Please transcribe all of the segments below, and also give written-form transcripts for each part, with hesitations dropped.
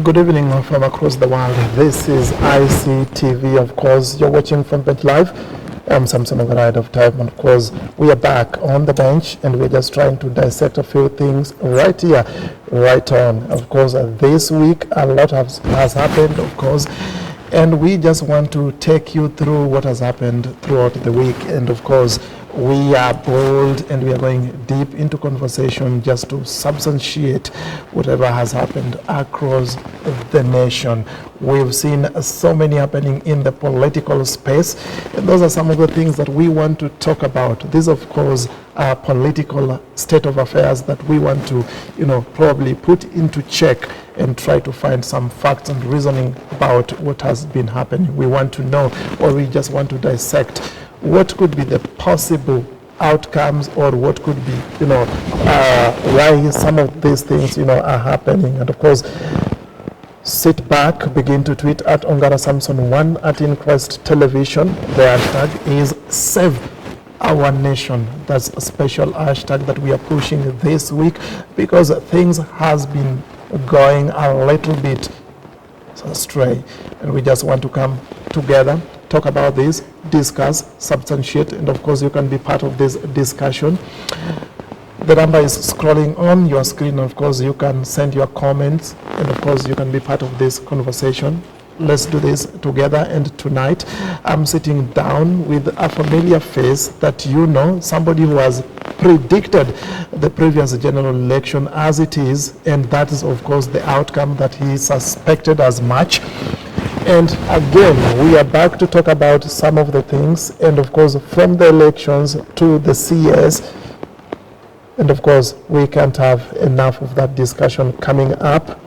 Good evening from across the world. This is ICTV, of course. You're watching from Bench Live. I'm Samson Override of Time. And of course, we are back on the bench and we're just trying to dissect a few things right here, right on. Of course, this week a lot has happened, of course. And we just want to take you through what has happened throughout the week. And of course, we are bold and we are going deep into conversation just to substantiate whatever has happened across the nation. We've seen so many happening in the political space, and those are some of the things that we want to talk about. These, of course, are political state of affairs that we want to, probably put into check and try to find some facts and reasoning about what has been happening. We want to know, or we just want to dissect what could be the possible outcomes, or what could be, why some of these things, are happening. And of course, sit back, begin to tweet at Ongara Samson 1 at Inquest Television. The hashtag is Save Our Nation. That's a special hashtag that we are pushing this week because things has been going a little bit astray, and we just want to come together, talk about this, discuss, substantiate, and of course you can be part of this discussion. The number is scrolling on your screen. Of course you can send your comments, and of course you can be part of this conversation. Let's do this together. And tonight I'm sitting down with a familiar face that somebody who has predicted the previous general election as it is, and that is of course the outcome that he suspected as much. And again, we are back to talk about some of the things, and of course from the elections to the CS, and of course we can't have enough of that discussion coming up.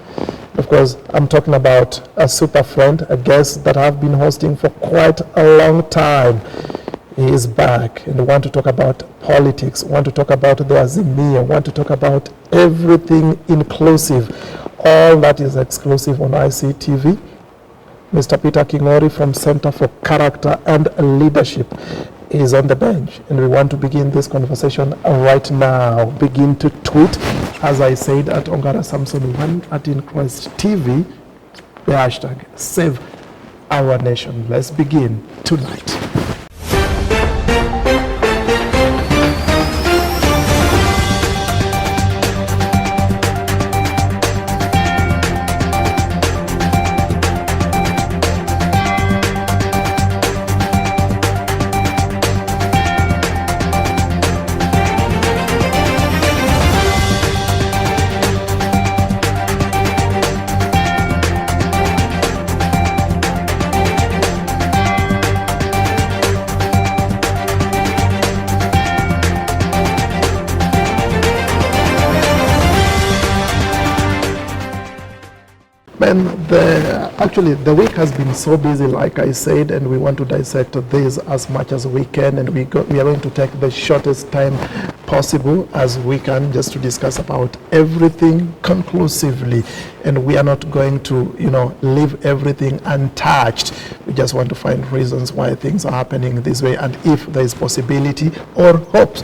Of course, I'm talking about a super friend, a guest that I've been hosting for quite a long time. He is back, and we want to talk about politics, want to talk about the Azimio, want to talk about everything inclusive. All that is exclusive on ICTV. Mr. Peter Kingori from Center for Character and Leadership is on the bench, and we want to begin this conversation right now. Begin to tweet, as I said, at Ongara Samson 1 at Inquest TV, the hashtag Save Our Nation. Let's begin tonight. Actually, the week has been so busy, like I said, and we want to dissect this as much as we can, and we are going to take the shortest time possible as we can just to discuss about everything conclusively. And we are not going to, leave everything untouched. We just want to find reasons why things are happening this way, and if there is possibility or hopes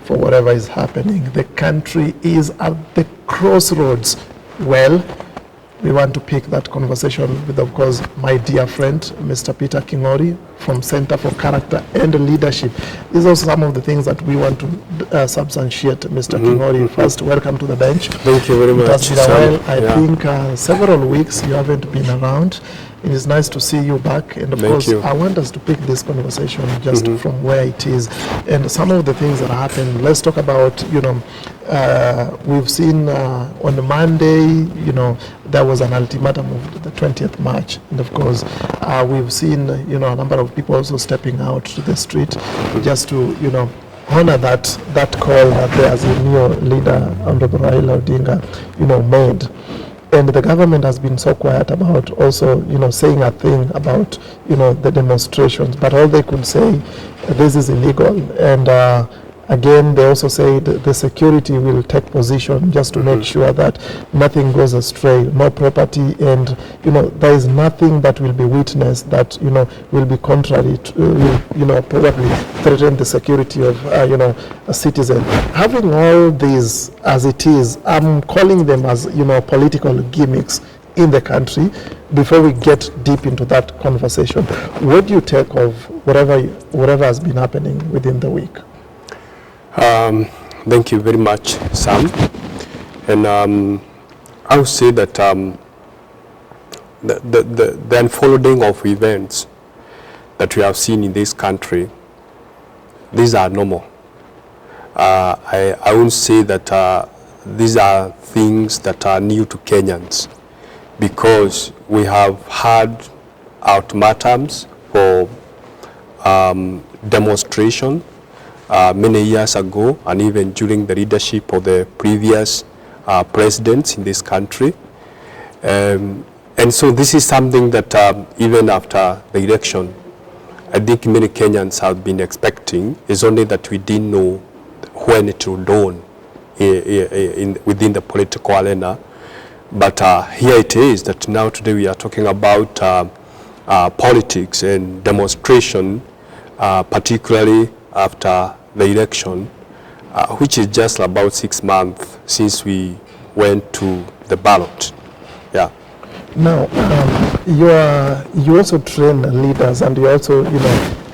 for whatever is happening. The country is at the crossroads. Well, we want to pick that conversation with, of course, my dear friend, Mr. Peter Kingori from Center for Character and Leadership. These are some of the things that we want to substantiate, Mr. Kingori. First, welcome to the bench. Thank you very much. It has been a while. I think several weeks you haven't been around. It is nice to see you back, and of course I want us to pick this conversation just from where it is, and some of the things that happened. Let's talk about, we've seen on Monday, there was an ultimatum of the 20th March, and of course we've seen, a number of people also stepping out to the street just to, honor that call that the Azimio leader, Honorable Raila Odinga, made. And the government has been so quiet about also, saying a thing about, the demonstrations. But all they could say, this is illegal. And Again, they also said the security will take position just to make sure that nothing goes astray, no property, and there is nothing that will be witnessed that will be contrary to probably threaten the security of a citizen. Having all these as it is, I'm calling them as political gimmicks. in the country. Before we get deep into that conversation, what do you take of whatever has been happening within the week? Thank you very much, Sam. And I would say that the unfolding of events that we have seen in this country, these are normal. I won't say that these are things that are new to Kenyans, because we have had ultimatums for demonstration many years ago, and even during the leadership of the previous presidents in this country. And so this is something that even after the election, I think many Kenyans have been expecting. It's only that we didn't know when it will dawn within the political arena. But here it is, that now today we are talking about politics and demonstration, particularly after the election, which is just about 6 months since we went to the ballot. Yeah. Now, you also train leaders, and you also,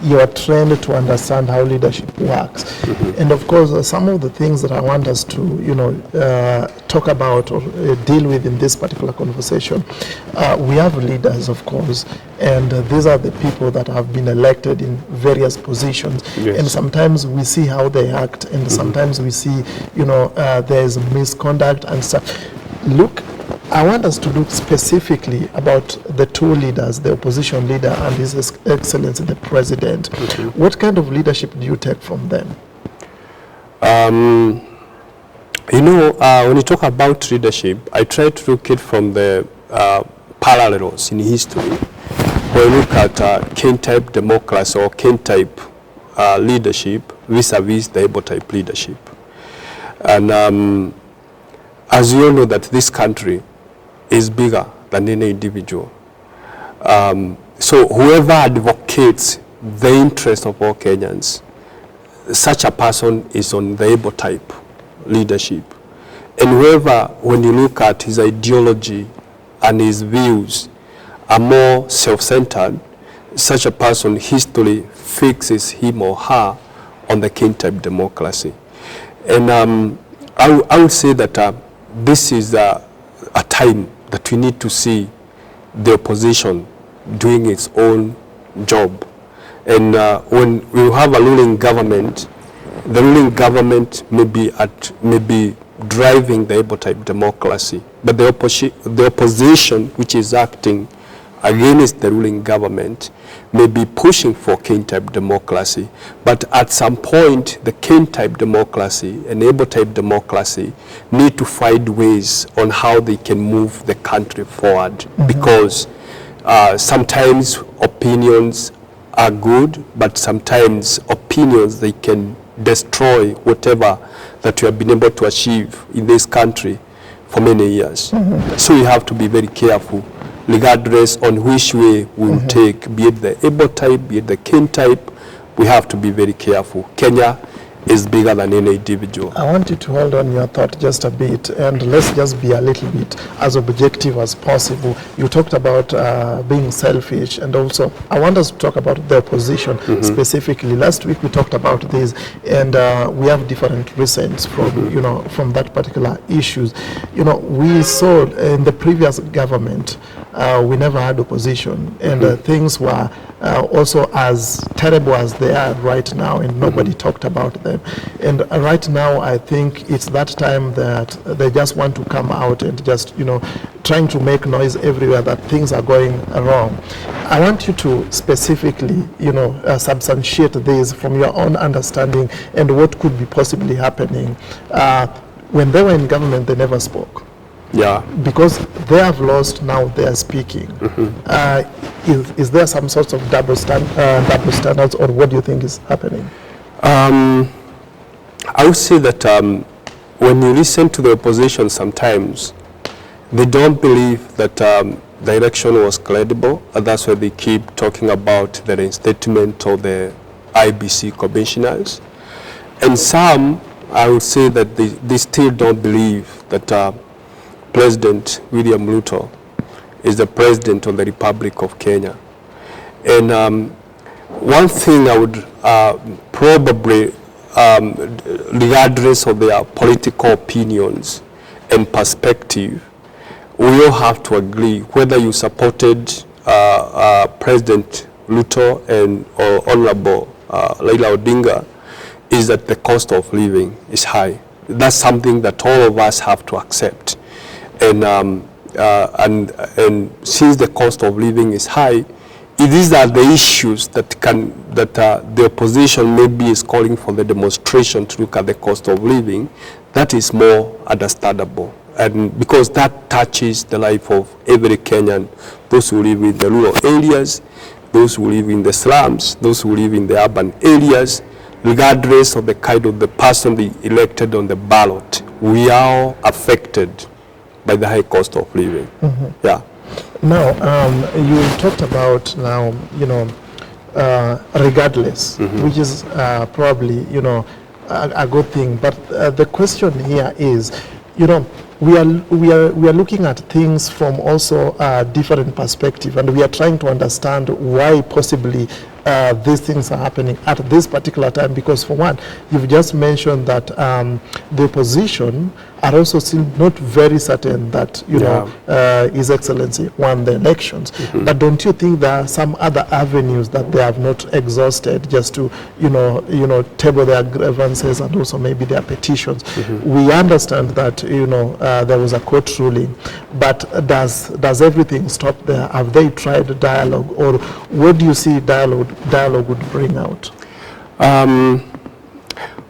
you are trained to understand how leadership works. And of course, some of the things that I want us to, talk about or deal with in this particular conversation, we have leaders, of course, and these are the people that have been elected in various positions. Yes. And sometimes we see how they act, and sometimes we see, there's misconduct and stuff. Look, I want us to look specifically about the two leaders, the opposition leader and His Excellency the President. What kind of leadership do you take from them? When you talk about leadership, I try to look at from the parallels in history. When you look at Ken-type democracy or Ken-type leadership vis-a-vis the Ebo-type leadership. And as you all know, that this country is bigger than any individual. So whoever advocates the interest of all Kenyans, such a person is on the Ebo type leadership. And whoever, when you look at his ideology and his views, are more self-centered, such a person, history fixes him or her on the Ken type democracy. And I would say that this is a time that we need to see the opposition doing its own job. And when we have a ruling government, the ruling government may be driving the Ebo-type democracy, but the opposition, which is acting against the ruling government, may be pushing for Ken-type democracy. But at some point, the Ken-type democracy and Ebo-type democracy need to find ways on how they can move the country forward. Because sometimes opinions are good, but sometimes opinions, they can destroy whatever that we have been able to achieve in this country for many years. So we have to be very careful, regardless on which way we will take, be it the Ebo type, be it the Ken type. We have to be very careful. Kenya is bigger than any individual. I want you to hold on your thought just a bit, and let's just be a little bit as objective as possible. You talked about being selfish, and also I want us to talk about the opposition specifically. Last week we talked about this, and we have different reasons from from that particular issues. We saw in the previous government we never had opposition, and things were also as terrible as they are right now, and nobody talked about them. And right now, I think it's that time that they just want to come out and just, trying to make noise everywhere that things are going wrong. I want you to specifically, substantiate this from your own understanding and what could be possibly happening. When they were in government, they never spoke. Yeah. Because they have lost, now they are speaking. Is there some sort of double standards, or what do you think is happening? I would say that when you listen to the opposition, sometimes they don't believe that the election was credible, and that's why they keep talking about the reinstatement of the IBC commissioners. And some, I would say that they still don't believe that President William Ruto is the President of the Republic of Kenya. And one thing I would probably, regardless of their political opinions and perspective, we all have to agree, whether you supported President Ruto and or Honorable Raila Odinga, is that the cost of living is high. That's something that all of us have to accept. And since the cost of living is high, these are the issues that the opposition maybe is calling for the demonstration to look at the cost of living. That is more understandable, and because that touches the life of every Kenyan, those who live in the rural areas, those who live in the slums, those who live in the urban areas, regardless of the kind of the person they elected on the ballot. We are affected by the high cost of living. Yeah. Now, you talked about now, regardless, which is probably, a good thing. But the question here is, we are looking at things from also a different perspective, and we are trying to understand why possibly these things are happening at this particular time. Because for one, you've just mentioned that the opposition are also still not very certain that His Excellency won the elections. But don't you think there are some other avenues that they have not exhausted just to table their grievances and also maybe their petitions? We understand that there was a court ruling, but does everything stop there? Have they tried dialogue, or what do you see dialogue would bring out?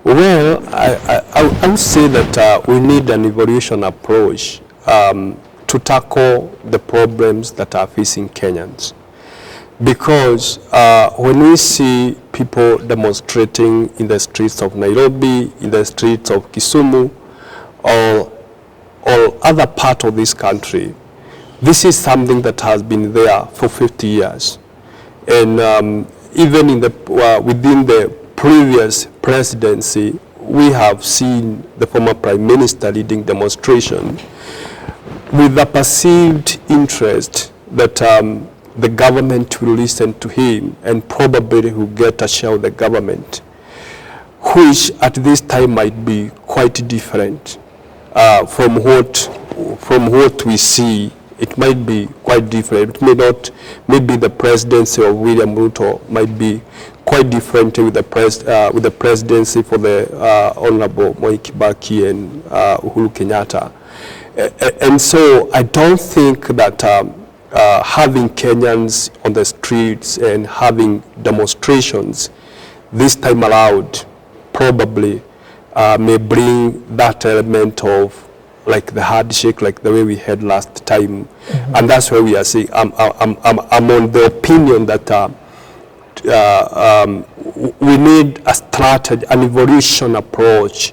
Well, I would say that we need an evolution approach to tackle the problems that are facing Kenyans. Because when we see people demonstrating in the streets of Nairobi, in the streets of Kisumu, or other part of this country, this is something that has been there for 50 years. And even in within the previous presidency, we have seen the former Prime Minister leading demonstration with the perceived interest that the government will listen to him and probably will get a share of the government, which at this time might be quite different from what we see. It might be quite different. It may not. Maybe the presidency of William Ruto might be quite different with the presidency for the Honorable Moi Kibaki and Uhuru Kenyatta. And so I don't think that having Kenyans on the streets and having demonstrations this time around probably may bring that element of like the handshake, like the way we had last time. And that's where we are saying, I'm on the opinion that we need a strategy, an evolution approach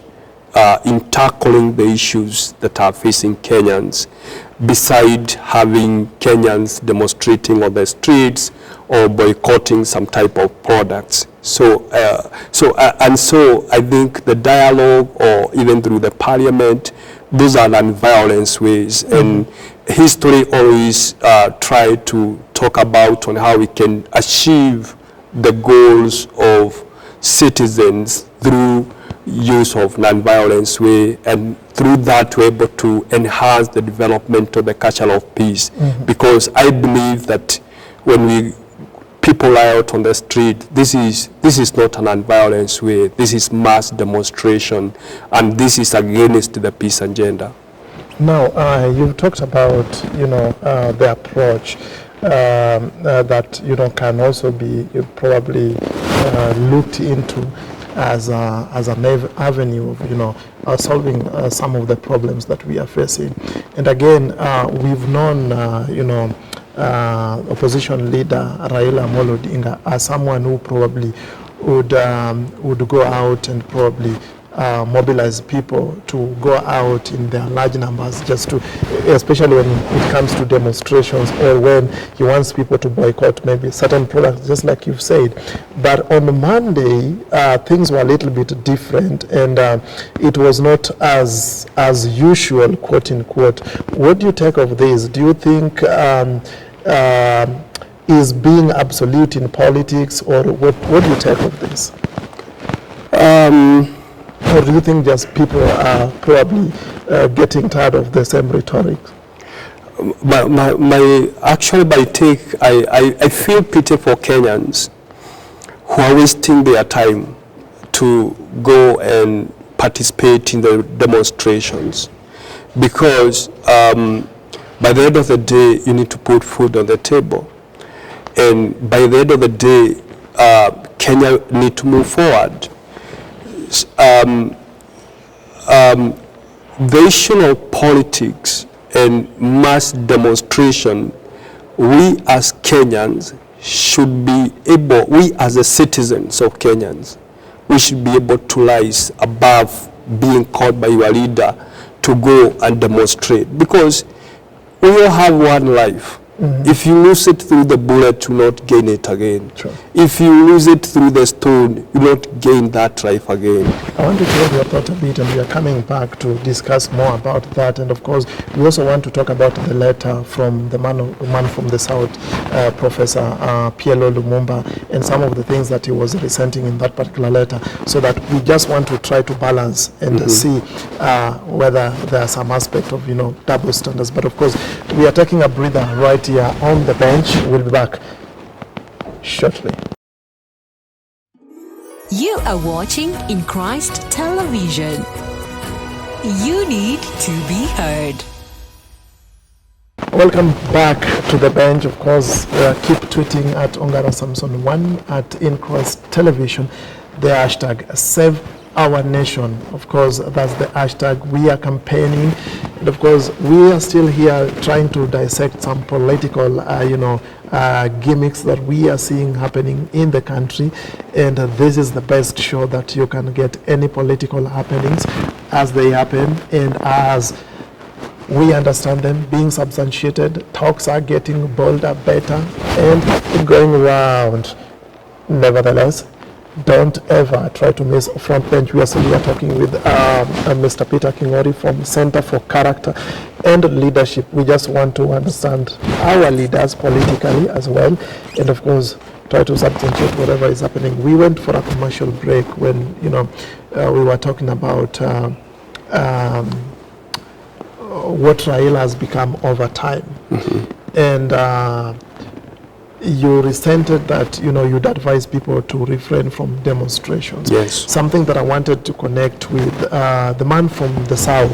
in tackling the issues that are facing Kenyans, beside having Kenyans demonstrating on the streets or boycotting some type of products. So I think the dialogue, or even through the parliament, those are non-violence ways. And history always try to talk about on how we can achieve the goals of citizens through use of non-violence way, and through that we're able to enhance the development of the culture of peace. Because I believe that when people are out on the street, this is not a non-violence way. This is mass demonstration, and this is against the peace agenda. Now, you've talked about the approach that can also be probably looked into as an avenue of solving some of the problems that we are facing. And again, we've known opposition leader Raila Amolo Odinga as someone who probably would go out and probably mobilize people to go out in their large numbers, just to, especially when it comes to demonstrations or when he wants people to boycott maybe certain products, just like you've said. But on Monday, things were a little bit different, and it was not as usual, quote unquote. What do you take of this? Do you think is being absolute in politics, or what do you take of this? Or do you think just people are probably getting tired of the same rhetoric? My take, I feel pity for Kenyans who are wasting their time to go and participate in the demonstrations, because by the end of the day, you need to put food on the table. And by the end of the day, Kenya need to move forward. The issue of politics and mass demonstration, we as Kenyans should be able, we as the citizens of Kenyans, we should be able to rise above being called by your leader to go and demonstrate, because we all have one life. If you lose it through the bullet, you not gain it again. Sure. If you lose it through the stone, you not gain that life again. I want to hear your thought a bit, and we are coming back to discuss more about that. And of course, we also want to talk about the letter from the man from the South, Professor PLO Lumumba, and some of the things that he was resenting in that particular letter, so that we just want to try to balance and see whether there are some aspect of, double standards. But of course, we are taking a breather right here on the bench. We'll be back shortly. You are watching In Christ Television. You need to be heard. Welcome back to the bench. Of course, keep tweeting at Ongara Samson 1 at In Christ Television. The hashtag Save Our Nation. Of course, that's the hashtag we are campaigning. And of course, we are still here trying to dissect some political, gimmicks that we are seeing happening in the country. And this is the best show that you can get any political happenings as they happen and as we understand them being substantiated. Talks are getting bolder, better, and going round. Nevertheless, don't ever try to miss Front Bench. We are still here talking with Mr. Peter Kingori from Center for Character and Leadership. We just want to understand our leaders politically as well, and of course try to substantiate whatever is happening. We went for a commercial break when we were talking about what Raila has become over time, and you resented that, you'd advise people to refrain from demonstrations. Yes. Something that I wanted to connect with the man from the South,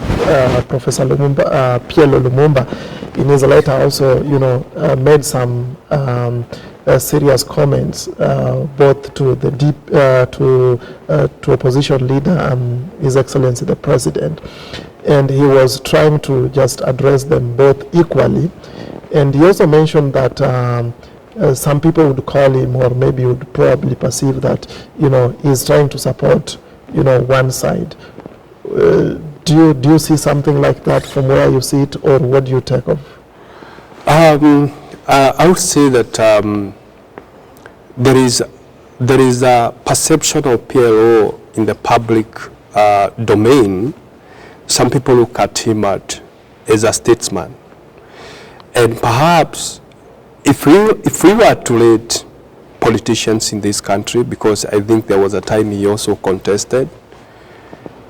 Professor Lumumba, PLO Lumumba, in his letter also, made some serious comments, both to the to opposition leader, His Excellency the President, and he was trying to just address them both equally. And he also mentioned that some people would call him, or maybe would probably perceive that, he's trying to support, one side. Do you see something like that from where you see it, or what do you take of? I would say that there is a perception of PLO in the public domain. Some people look at him as a statesman, and perhaps if we were to let politicians in this country, because I think there was a time he also contested,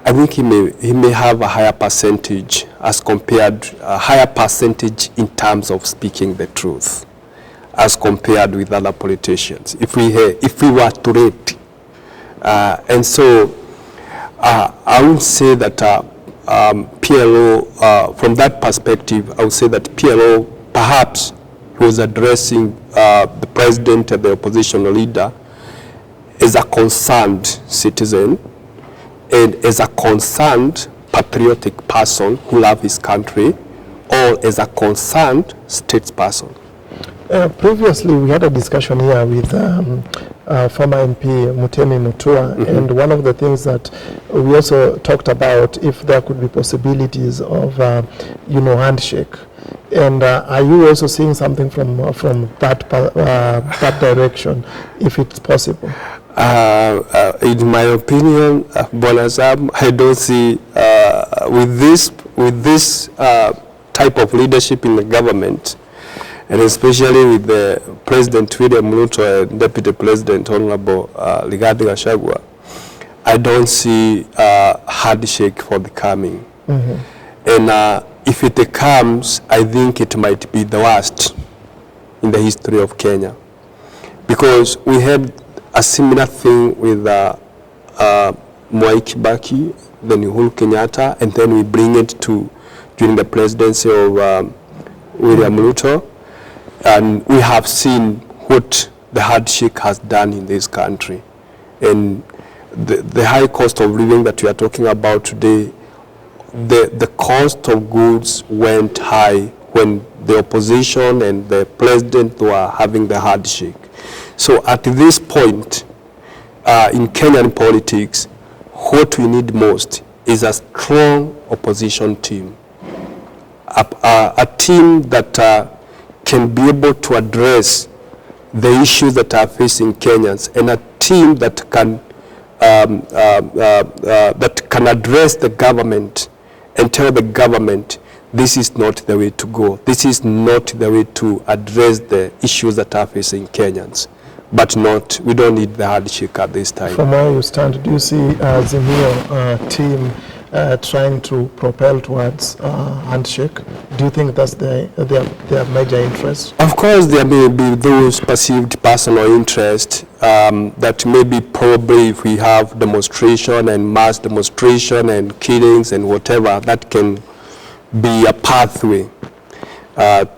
I think he may have a higher percentage in terms of speaking the truth as compared with other politicians, if we were to rate. And so I would say that PLO, from that perspective, I would say that PLO perhaps he was addressing the president and the opposition leader as a concerned citizen and as a concerned patriotic person who loves his country, or as a concerned statesperson. Previously, we had a discussion here with former MP Mutemi Mutua, and one of the things that we also talked about, if there could be possibilities of, handshake. And are you also seeing something from that that direction, if it's possible? In my opinion, Bonazam, I don't see with this type of leadership in the government, and especially with the President William Ruto and Deputy President Honorable Rigathi Gachagua, I don't see handshake for the coming. And if it comes, I think it might be the worst in the history of Kenya, because we had a similar thing with Mwai Kibaki, then Uhuru Kenyatta, and then we bring it to during the presidency of William Ruto, and we have seen what the handshake has done in this country. And the high cost of living that we are talking about today, the cost of goods went high when the opposition and the president were having the handshake. So at this point in Kenyan politics, what we need most is a strong opposition team, a team that can be able to address the issues that are facing Kenyans, and a team that can address the government and tell the government this is not the way to go. This is not the way to address the issues that are facing Kenyans. But we don't need the handshake at this time. From where you stand, do you see Azimio team trying to propel towards handshake? Do you think that's their major interest? Of course, there may be those perceived personal interest that maybe probably if we have demonstration and mass demonstration and killings and whatever, that can be a pathway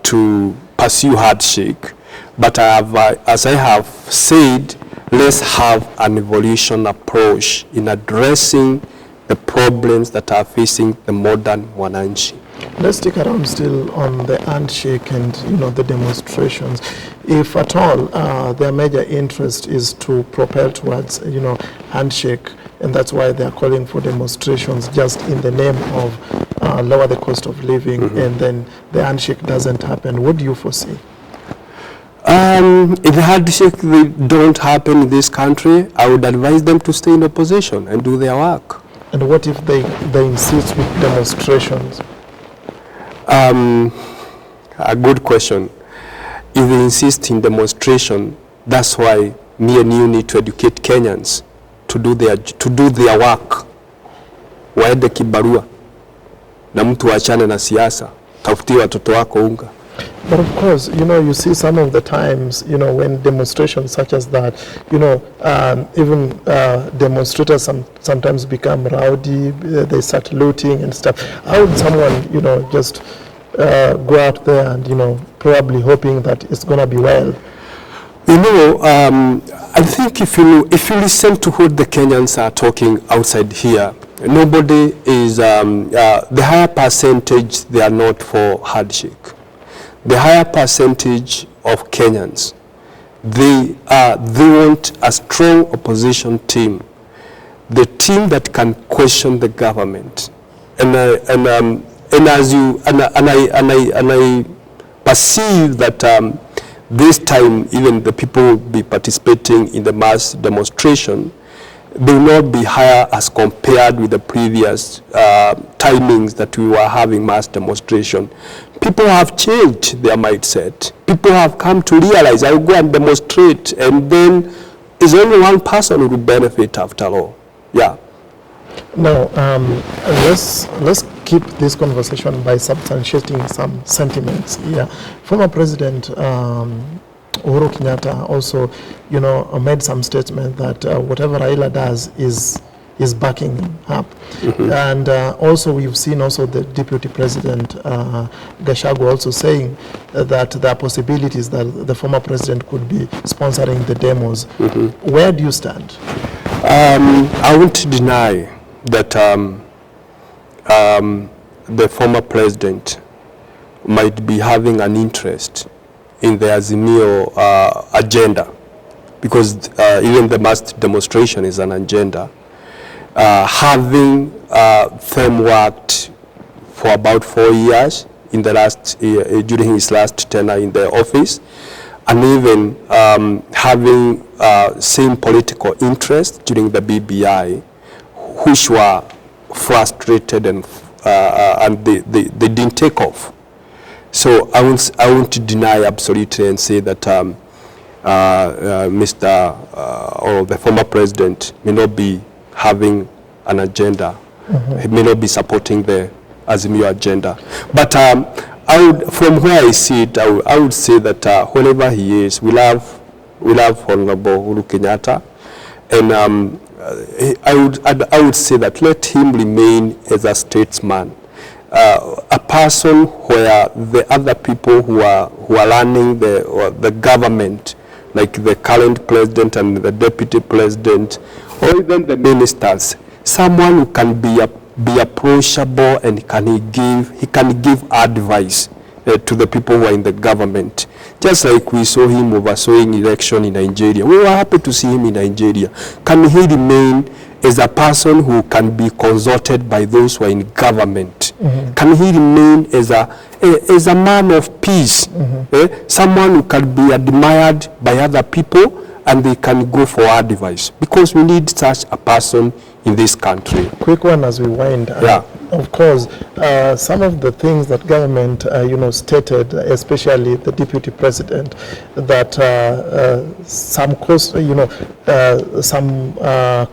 to pursue handshake. But as I have said, let's have an evolution approach in addressing the problems that are facing the modern Wananchi. Let's stick around still on the handshake and the demonstrations. If at all their major interest is to propel towards handshake, and that's why they are calling for demonstrations just in the name of lower the cost of living, and then the handshake doesn't happen, what do you foresee? If the handshake don't happen in this country, I would advise them to stay in opposition and do their work. And what if they insist with demonstrations? A good question. If they insist in demonstration, that's why me and you need to educate Kenyans to do their work. Waende kibarua na mtu achane na siasa, tafutie watoto wako unga. But of course, you see some of the times, when demonstrations such as that, even demonstrators sometimes become rowdy, they start looting and stuff. How would someone, just go out there and, probably hoping that it's going to be well? I think if you listen to what the Kenyans are talking outside here, nobody is, the higher percentage, they are not for handshake. The higher percentage of Kenyans, they want a strong opposition team, the team that can question the government, and I perceive that this time even the people will be participating in the mass demonstration. They will not be higher as compared with the previous timings that we were having mass demonstration. People have changed their mindset. People have come to realize, I will go and demonstrate, and then it's only one person who will benefit after all. Yeah. Now, let's keep this conversation by substantiating some sentiments here. Former President Uhuru Kenyatta also, made some statement that whatever Raila does is backing him up. And also we've seen also the Deputy President Gachagua also saying that there are possibilities that the former president could be sponsoring the demos. Where do you stand? I won't deny that the former president might be having an interest in the Azimio agenda. because even the mass demonstration is an agenda. Having them worked for about 4 years in the last during his last tenure in the office, and even having same political interest during the BBI, which were frustrated and they didn't take off. So I won't deny absolutely and say that Mr. or the former president may not be having an agenda. He may not be supporting the Azimio agenda. But from where I see it, I would say that wherever he is, we love Honorable Uhuru Kenyatta, and I would say that let him remain as a statesman, a person where the other people who are running the government, like the current president and the deputy president, or even the ministers, someone who can be approachable and he can give advice to the people who are in the government. Just like we saw him overseeing election in Nigeria. We were happy to see him in Nigeria. Can he remain as a person who can be consulted by those who are in government? Can he remain as a man of peace? Someone who can be admired by other people and they can go for advice, because we need such a person in this country. Quick one as we wind up. Of course, some of the things that government, stated, especially the deputy president, that some cost,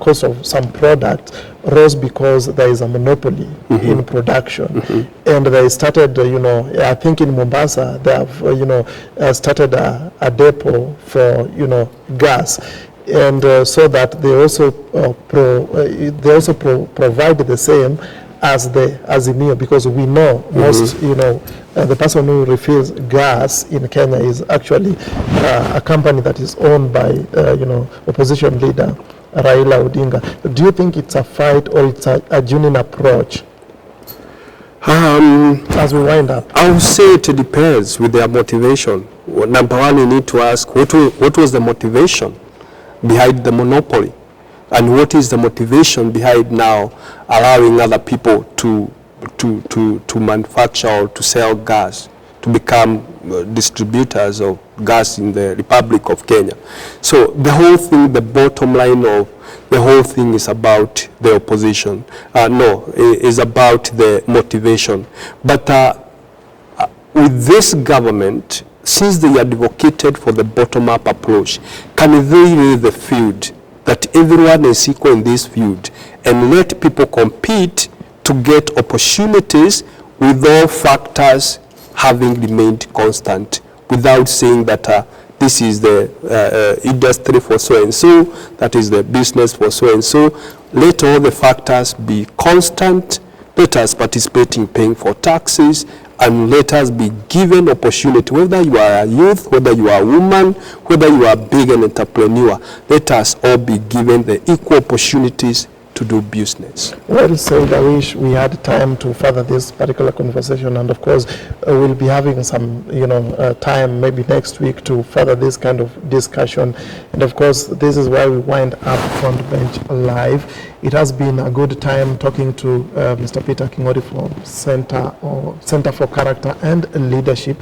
cost of some product rose because there is a monopoly in production, and they started, I think in Mombasa they have, started a depot for, gas. And so that they also provide the same as the Azimio, because we know most, the person who refills gas in Kenya is actually a company that is owned by, opposition leader Raila Odinga. Do you think it's a fight or it's a genuine approach? As we wind up, I would say it depends with their motivation. Number one, you need to ask what was the motivation behind the monopoly, and what is the motivation behind now allowing other people to manufacture or to sell gas, to become distributors of gas in the Republic of Kenya. So the whole thing, the bottom line of the whole thing is about the opposition. Is about the motivation. But with this government, since they advocated for the bottom-up approach, can they lay the field that everyone is equal in this field and let people compete to get opportunities with all factors having remained constant, without saying that this is the industry for so-and-so, that is the business for so-and-so. Let all the factors be constant. Let us participate in paying for taxes, and let us be given opportunity, whether you are a youth, whether you are a woman, whether you are a big entrepreneur, let us all be given the equal opportunities to do business. Well said. I wish we had time to further this particular conversation, and of course we'll be having some time maybe next week to further this kind of discussion. And of course this is why we wind up Front Bench Live. It has been a good time talking to Mr. Peter Kingori from Center for Character and Leadership.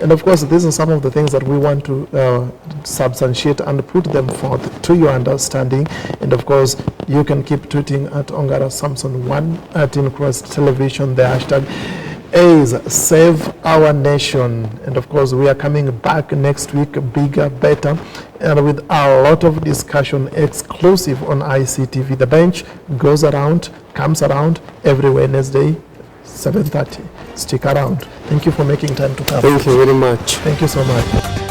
And of course, these are some of the things that we want to substantiate and put them forth to your understanding. And of course, you can keep tweeting at Ongara Samson 1 at In Christ Television. The hashtag is Save Our Nation. And of course, we are coming back next week, bigger, better, and with a lot of discussion exclusive on ICTV. The Bench goes around, comes around every Wednesday, 7:30. Stick around. Thank you for making time to come. Thank you very much. Thank you so much.